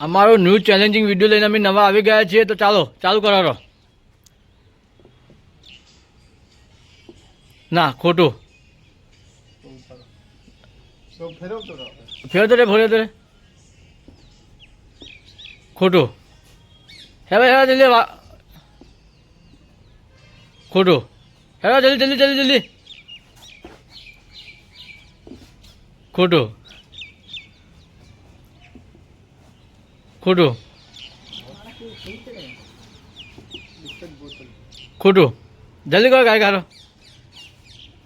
અમારો new challenging video લઈને અમે નવા આવી ગયા છીએ, તો ચાલો ચાલુ કરો. ના ખોટું ફેરતો રે ખોટું. હેવા જલ્દી ખોટું. હેવા જલ્દી ખોટું. જલ્દી કરો ગાય કાઢો.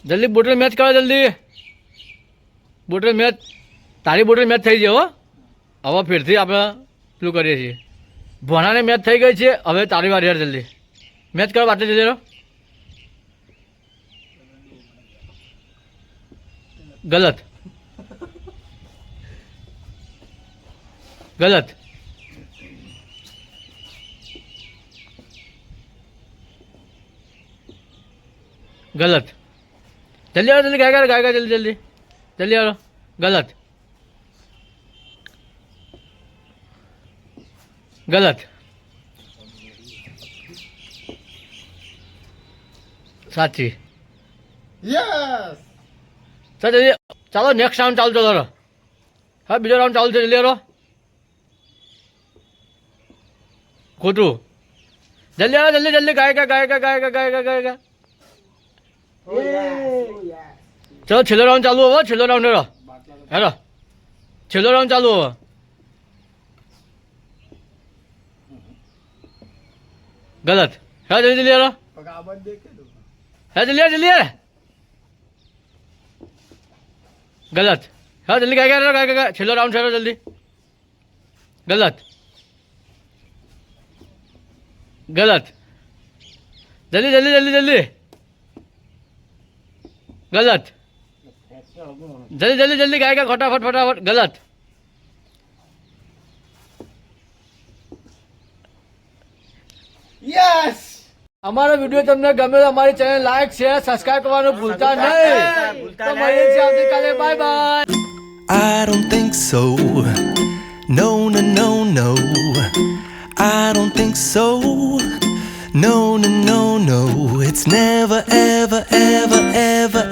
જલ્દી બોટલ મેચ કરો. જલ્દી બોટલ મેચ. તારી બોટલ મેચ થઈ જાય. હવે ફેરથી આપણે પેલું કરીએ છીએ. ભણાને મેચ થઈ ગઈ છે. હવે તારી વાર યાર. જલ્દી મેચ કરો. વાટે જલ્દી રહો. ગલત. ગલત. ગલત. જલ્દી આવો. જલ્દી ગાય જલ્દી આવો. ગલત. ગલત. સાચી. યસ. જલ્દી ચાલો. નેક્સ્ટ રાઉન્ડ ચાલુ ચાલો. હા બીજો રાઉન્ડ ચાલુ છે. જલ્દી આવો. ખોટું. જલ્દી આવો. જલ્દી ગાય. ચલો છેલ્લો રાઉન્ડ ચાલુ હવે. છેલ્લો રાઉન્ડ હેરો. છેલ્લો રાઉન્ડ ચાલુ હવે. ગલત. હા જલ્દી હેરો. હા જલ્દી ગલત. હા જલ્દી ગાય. છેલ્લો રાઉન્ડ છે. જલ્દી. ગલત. ગલત. જલ્દી ગલત. જલ્દી ગાય ફટાફટ. ગલત. યસ. અમારો વિડીયો તમને ગમે તો અમારી ચેનલ લાઈક શેર સબસ્ક્રાઇબ કરવાનું ભૂલતા નહીં. તો મળીએ છીએ આવતીકાલે. By. I don't think so. No, no, no, no. I don't think so. No, no, no, no. It's never, ever, ever, ever,